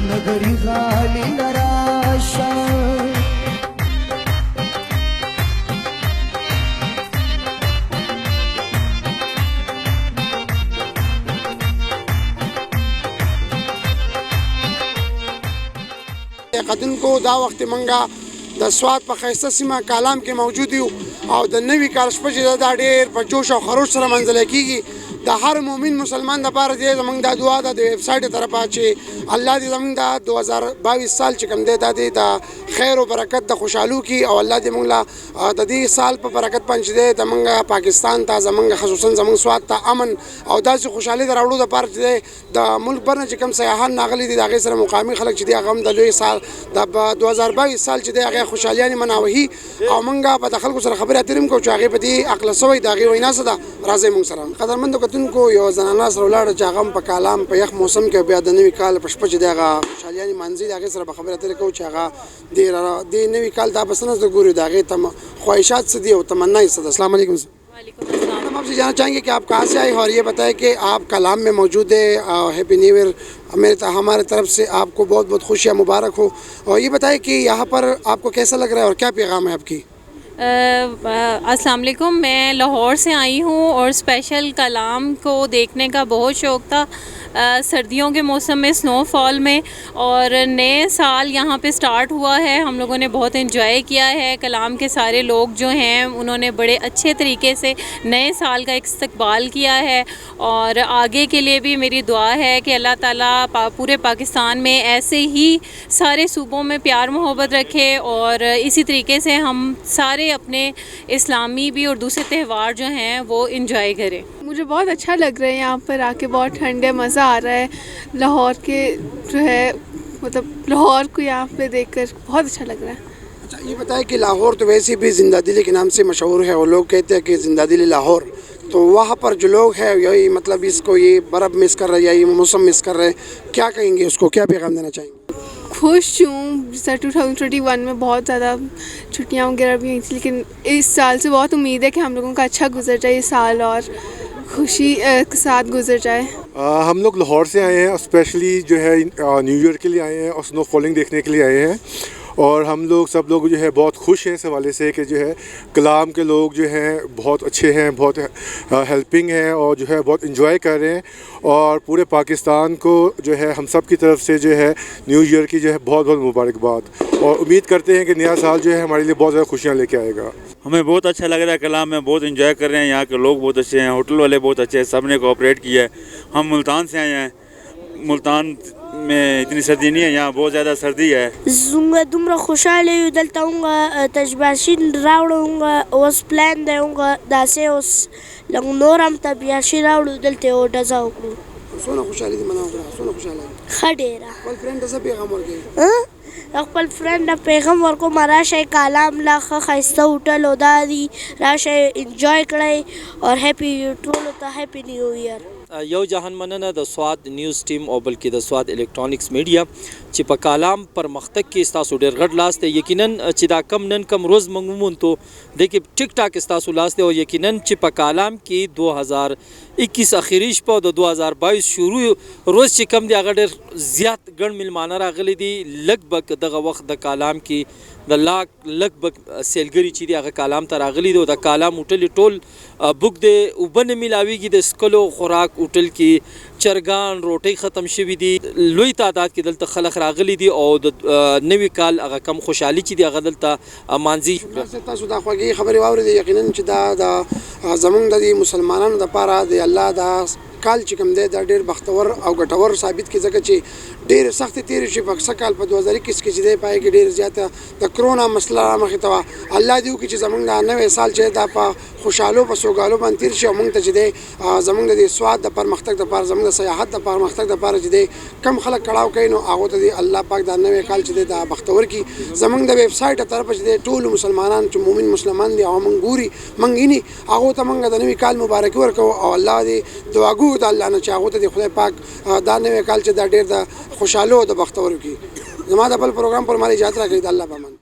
नगरी घाली नराशा قدن کو دا وخت منګه د سواد په خیسته سیمه کالام کې موجود یو او د نوي کال شپه چې دا ډېر په جوش او خروش سره منځله کیږي د هر مؤمن مسلمان لپاره دې زمونږ دا دعا ده د ویب سایټ طرفه چې الله دې زمونږ دا 2022 سال چې کوم دی دا دې د خیر او برکت د خوشحالو کی او الله دې مونږ لا د دې سال په برکت باندې دې د مونږ پاکستان ته زمونږ خصوصا زمونږ سواد ته امن او داسې خوشحالي دراوړو د پاره چې د ملک برنه چې کوم سیاحان ناغلي دي د هغې سره مقامي خلک چې دی هغه هم د لوی سال د 2022 سال چې دی هغې خوشحالیانې مناوهي او مونږ به د خلکو سره خبرې اترې هم کوو چې هغې په دې عقله سوی د هغې وینا څه ده راځئ مونږ سره قدرمندو کتونکو یو زنانه سره ولاړه چې هغه هم په کالام په یخ موسم کې بیا د نوي کال په شپه چې دی هغه خوشحالیانې مانځي د هغې سره به خبرې اترې کوو چې هغه دې نوي کال دا به څه نظر ګوري د هغې خواہشات څه دي او تمنا یې څه ده السلام علیکم ہم آپ سے جاننا چاہیں گے کہ آپ کہاں سے آئے اور یہ بتائیں کہ آپ کلام میں موجود ہے ہیپی نیو ایئر ہمارے طرف سے آپ کو بہت بہت خوشیاں مبارک ہو اور یہ بتائیں کہ یہاں پر آپ کو کیسا لگ رہا ہے اور کیا پیغام ہے آپ کی السلام علیکم میں لاہور سے آئی ہوں اور اسپیشل کلام کو دیکھنے کا بہت شوق تھا سردیوں کے موسم میں سنو فال میں اور نئے سال یہاں پہ سٹارٹ ہوا ہے ہم لوگوں نے بہت انجوائے کیا ہے کلام کے سارے لوگ جو ہیں انہوں نے بڑے اچھے طریقے سے نئے سال کا استقبال کیا ہے اور آگے کے لیے بھی میری دعا ہے کہ اللہ تعالیٰ پورے پاکستان میں ایسے ہی سارے صوبوں میں پیار محبت رکھے اور اسی طریقے سے ہم سارے اپنے اسلامی بھی اور دوسرے تہوار جو ہیں وہ انجوائے کریں مجھے بہت اچھا لگ رہا ہے یہاں پر آ کے بہت ٹھنڈ ہے مزہ آ رہا ہے لاہور کے جو ہے مطلب لاہور کو یہاں پہ دیکھ کر بہت اچھا لگ رہا ہے اچھا یہ بتائیں کہ لاہور تو ویسے بھی زندہ دلی کے نام سے مشہور ہے اور لوگ کہتے ہیں کہ زندہ دلی لاہور تو وہاں پر جو لوگ ہیں یہی مطلب اس کو یہ برف مس کر رہے ہیں یا یہ موسم مس کر رہے ہیں کیا کہیں گے اس کو کیا پیغام دینا چاہیں گے خوش ہوں سر 2021 میں بہت زیادہ چھٹیاں وغیرہ بھی ہوئی تھیں لیکن اس سال سے بہت امید ہے کہ ہم لوگوں کا اچھا گزر جائے یہ سال اور خوشی کے ساتھ گزر جائے ہم لوگ لاہور سے آئے ہیں اسپیشلی جو ہے نیو ایئر کے لیے آئے ہیں اور سنو فالنگ دیکھنے کے لیے آئے ہیں اور ہم لوگ سب لوگ جو ہے بہت خوش ہیں اس حوالے سے کہ جو ہے کلام کے لوگ جو ہیں بہت اچھے ہیں بہت ہیلپنگ ہیں اور جو ہے بہت انجوائے کر رہے ہیں اور پورے پاکستان کو جو ہے ہم سب کی طرف سے جو ہے نیو ایئر کی جو ہے بہت بہت مبارکباد اور امید کرتے ہیں کہ نیا سال جو ہے ہمارے لیے بہت زیادہ خوشیاں لے کے آئے گا ہمیں بہت اچھا لگ رہا ہے کلام میں بہت انجوائے کر رہے ہیں یہاں کے لوگ بہت اچھے ہیں ہوٹل والے بہت اچھے ہیں سب نے کوآپریٹ کیا ہے ہم ملتان سے آئے ہیں ملتان میں اتنی سردی نہیں ہے یہاں بہت زیادہ سردی ہے زونگا دومره خوشاله یو دلته اونګه تجباشین راوړونګه اوس پلان دی اونګه داسې اوس لږ نور هم تبیاشي راوړو دلته او ډزه وکړو څونه خوشحالي دې مناو کړه څونه خوشحاله ښه ډېره خپل فرینډ ته څه پیغام ورکوي خپل فرینډ ته پیغام ورکوم راشئ کالام لا ښه ښایسته هوټل او دا دي راشئ انجوای کړئ اور هیپي ټولو ته هیپي نیو ایئر یو جهان مننه د سواد نیوز ټیم او بلکې د سواد الکترونکس میډیا چې په کالام پرمختګ کې ستاسو ډېر غټ لاس دی یقینا چې دا کم نن کم روز موږ ومونتو د کې ټیک ټاک ستاسو لاس دی او یقینا چې په کالام کې 2021 اخیری شپه او د 2022 شروع روز چې کم دی هغه ډېر زیات ګڼ میلمانه راغلي دي لږ بګ دغه وخت د کالام کې د لږ بګ سیلګري چې دی هغه کالام ته راغلي دي او د کالام هوټل ټول بک دی اوبه نه میلاویږي د سکلو خوراک هوټل کې چرګان روټۍ ختم شوي دي لوی تعداد کې دلته خلک راغلي دي او د نوي کال هغه کم خوشحالي چې دی هغه دلته مانځي تاسو دا خوږې خبرې واورېدې یقینا چې دا زمونږ د مسلمانانو دپاره د الله دا کال چې کوم دی دا ډېر بختور او ګټور ثابت کړي ځکه چې ډېرې سختې تېرې شي په ښه کال په 2021 کې چې دی پای کې ډېر زیاته د کرونا مسله رامخې ته وه الله دې وکړي چې زموږ دا نوی سال چې دا په خوشحالو په سوګالو باندې تېر شي او موږ ته چې دی زموږ د دې سواد د پرمختګ دپاره زموږ د سیاحت د پرمختګ دپاره چې دی کم خلک کړاو کوي نو هغو ته دې الله پاک دا نوی کال چې دی دا بختور کړي زموږ د ویب سایټ طرفه چې دی ټولو مسلمانان چې مؤمن مسلمان دي او موږ ګوري موږ ویني هغو ته موږ د نوي کال مبارکي ورکوو او الله دې دعا کوو د الله نه چې هغو ته د خدای پاک دا نوی کال چې دا ډېر د خوشحالو او د بختور کړي زما د بل پروګرام پر مالي اجازه راکړئ د الله په امان